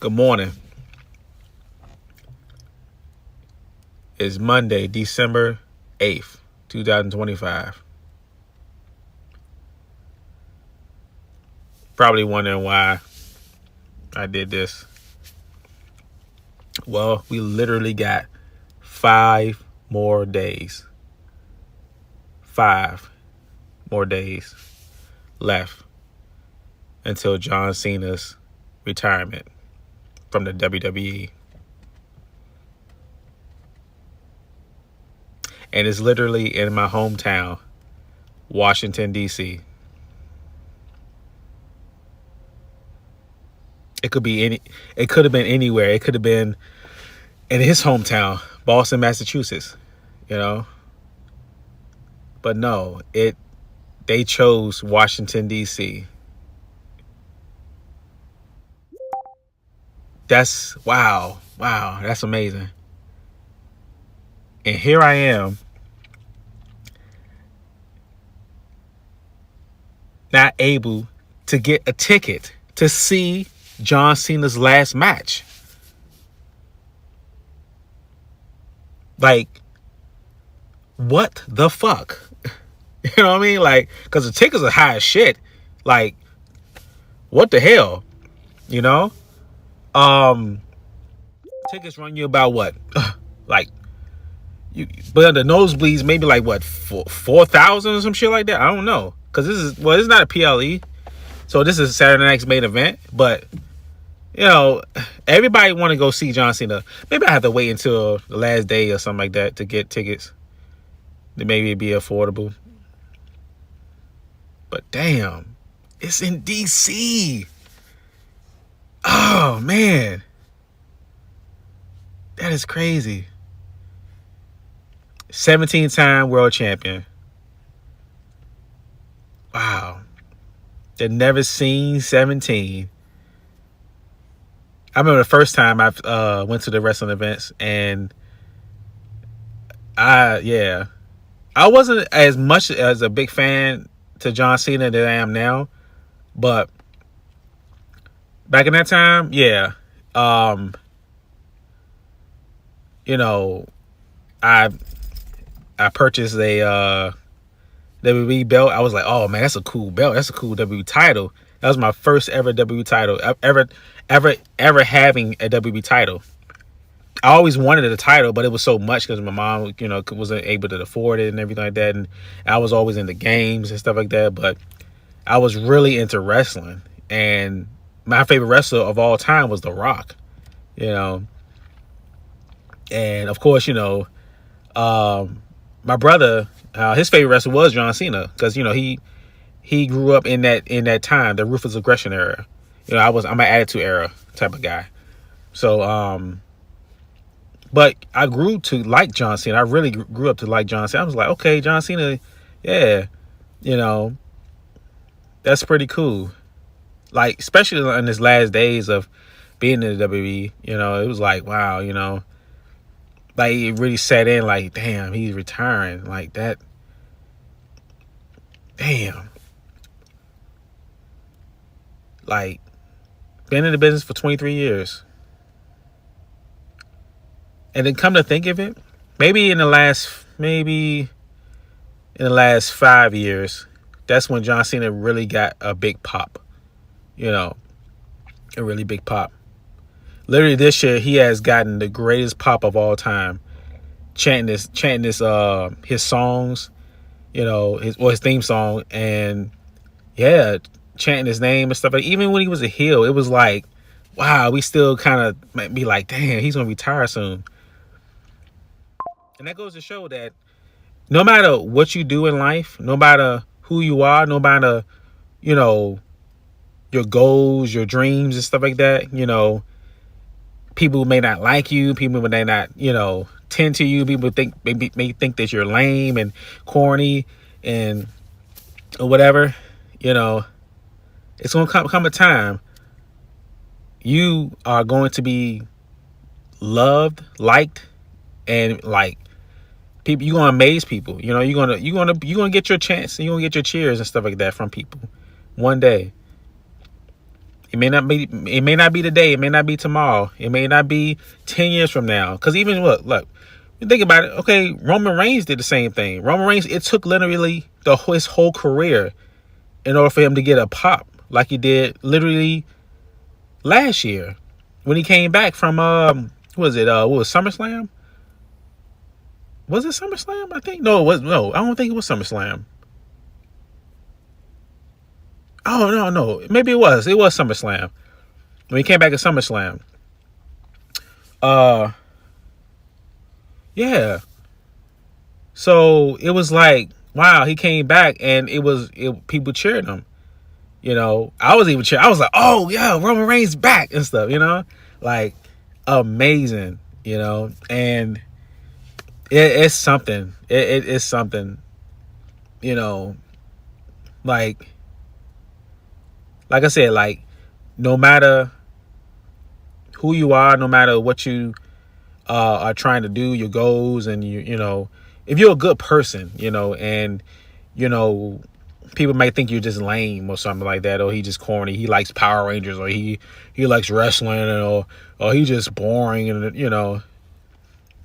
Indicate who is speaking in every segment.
Speaker 1: Good morning. It's Monday, December 8th, 2025. Probably wondering why I did this. Well, we literally got 5 more days. 5 more days left until John Cena's retirement from the WWE. And it's literally in my hometown, Washington, D.C. It could have been anywhere. It could have been in his hometown, Boston, Massachusetts, you know. But no, they chose Washington, D.C. That's wow, that's amazing. And here I am, not able to get a ticket to see John Cena's last match. Like, what the fuck? You know what I mean? Like, because the tickets are high as shit. Like, what the hell? You know? Tickets run you about what? Like, but the nosebleeds maybe like what, 4,000 or some shit like that. I don't know, because it's not a PLE, so this is Saturday night's main event. But you know, everybody want to go see John Cena. Maybe I have to wait until the last day or something like that to get tickets. Then maybe it'd be affordable. But damn, it's in DC. Oh man, that is crazy. 17-time world champion. Wow. They've never seen 17. I remember the first time I went to the wrestling events, and I wasn't as much as a big fan to John Cena than I am now, but back in that time, yeah. You know, I purchased a WWE belt. I was like, oh man, that's a cool belt. That's a cool WWE title. That was my first ever WWE title. Ever having a WWE title. I always wanted a title, but it was so much because my mom, you know, wasn't able to afford it and everything like that. And I was always into games and stuff like that. But I was really into wrestling. And my favorite wrestler of all time was The Rock, you know. And of course, you know, my brother, his favorite wrestler was John Cena, because you know he grew up in that time, the Ruthless Aggression era. You know, I'm an Attitude Era type of guy. So but I grew to like John Cena. I really grew up to like John Cena. I was like, okay, John Cena, yeah, you know, that's pretty cool. Like, especially in his last days of being in the WWE, you know, it was like, wow, you know, like it really set in, like, damn, he's retiring, like that. Damn. Like, been in the business for 23 years. And then come to think of it, maybe in the last 5 years, that's when John Cena really got a big pop. You know, a really big pop. Literally this year, he has gotten the greatest pop of all time. Chanting his songs, you know, his theme song, and yeah, chanting his name and stuff. Like, even when he was a heel, it was like, wow, we still kind of might be like, damn, he's gonna retire soon. And that goes to show that no matter what you do in life, no matter who you are, no matter, you know, your goals, your dreams and stuff like that, you know, people may not like you, people may not, you know, tend to you, people may think that you're lame and corny and or whatever, you know, it's going to come a time you are going to be loved, liked, and like people, you're gonna amaze people. You know, you're gonna get your chance, and you're gonna get your cheers and stuff like that from people one day. It may not be today. It may not be tomorrow. It may not be 10 years from now. Because even look, you think about it. Okay, Roman Reigns did the same thing. Roman Reigns, it took literally his whole career in order for him to get a pop like he did literally last year when he came back from what was SummerSlam? Was it SummerSlam? I think no, it was no. I don't think it was SummerSlam. Oh no, maybe it was. It was SummerSlam when he came back at SummerSlam. Yeah. So it was like, wow, he came back, and people cheered him. You know, I was even cheering. I was like, oh yeah, Roman Reigns back and stuff. You know, like amazing. You know, and it's something. It's something. You know, like I said, like no matter who you are, no matter what you are trying to do, your goals, and you know, if you're a good person, you know, and you know, people might think you're just lame or something like that, or he just corny, he likes Power Rangers, or he likes wrestling, or he just boring, and you know,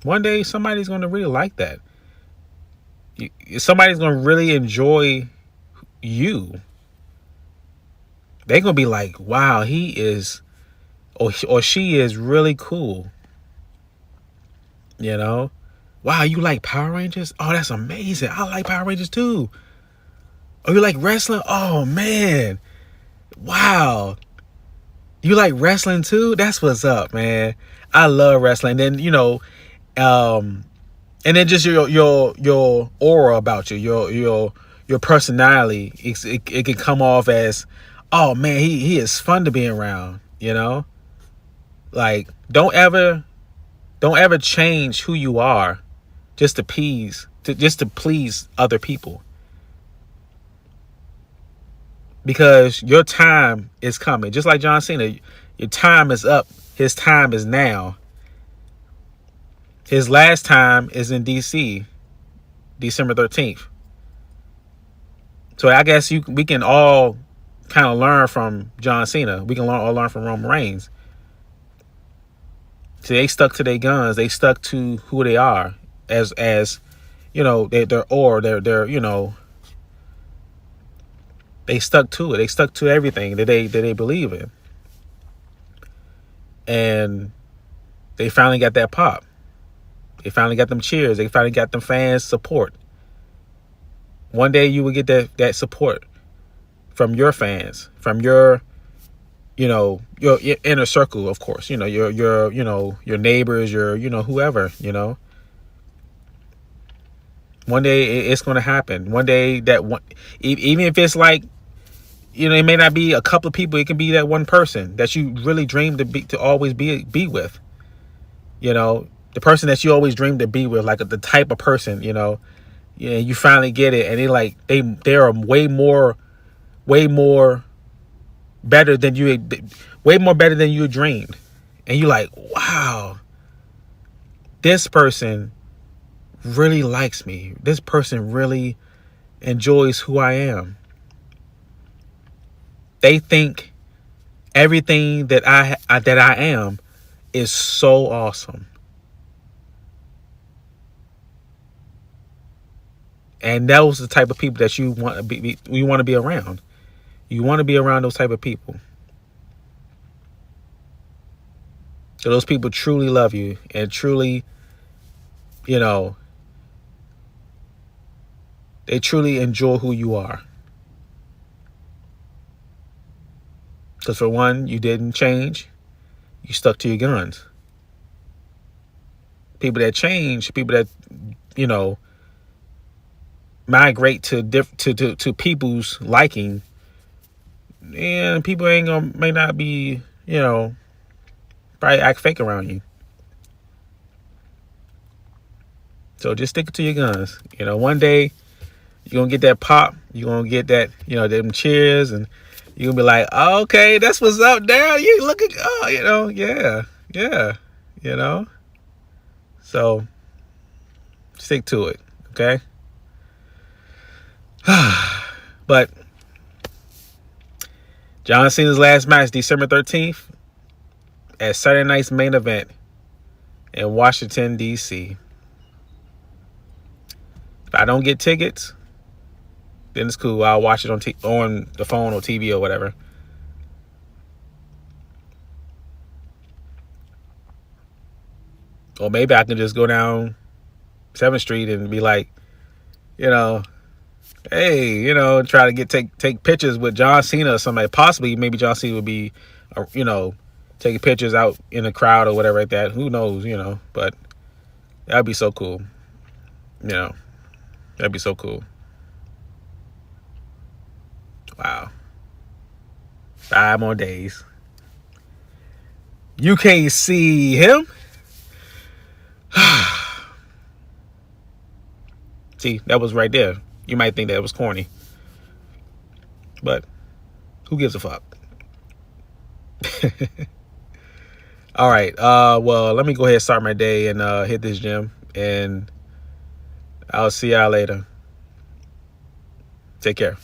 Speaker 1: one day somebody's going to really like that. Somebody's going to really enjoy you. They're going to be like, wow, he is, or she is really cool. You know, wow, you like Power Rangers? Oh, that's amazing. I like Power Rangers too. Oh, you like wrestling? Oh man, wow, you like wrestling too? That's what's up, man. I love wrestling. Then you know, and then just your aura about you, your personality. It can come off as, oh man, he is fun to be around. You know, like don't ever change who you are just to please other people, because your time is coming. Just like John Cena, your time is up. His time is now. His last time is in DC, December 13th. So I guess we can all kind of learn from John Cena. We can all learn from Roman Reigns. So they stuck to their guns. They stuck to who they are as you know, they're you know, they stuck to it. They stuck to everything that they believe in. And they finally got that pop. They finally got them cheers. They finally got them fans support. One day you will get that support from your fans, from your, you know, your inner circle, of course. You know, your you know, your neighbors, your, you know, whoever, you know. One day it's going to happen. One day even if it's like, you know, it may not be a couple of people. It can be that one person that you really dream to always be with. You know, the person that you always dreamed to be with, like the type of person, you know, yeah, you finally get it, and they are way more better than you dreamed, and you're like, wow, this person really likes me. This person really enjoys who I am. They think everything that I am is so awesome. And those are the type of people that you want to be around. You want to be around those type of people. So those people truly love you and truly, you know, they truly enjoy who you are. Because for one, you didn't change. You stuck to your guns. People that change, people that, you know, migrate to people's liking, and people may not be, you know, probably act fake around you. So just stick to your guns. You know, one day you're gonna get that pop. You're gonna get that, you know, them cheers, and you're gonna be like, oh, okay, that's what's up there. You look at, oh, you know, yeah, you know. So stick to it, okay? John Cena's last match, December 13th, at Saturday night's main event in Washington, D.C. If I don't get tickets, then it's cool. I'll watch it on the phone or TV or whatever. Or maybe I can just go down 7th Street and be like, hey, try to take pictures with John Cena or somebody. Possibly, maybe John Cena would be, taking pictures out in the crowd or whatever like that. Who knows, but that'd be so cool. That'd be so cool. Wow. 5 more days. You can't see him? See, that was right there. You might think that was corny. But who gives a fuck? All right. Well, let me go ahead and start my day and hit this gym. And I'll see y'all later. Take care.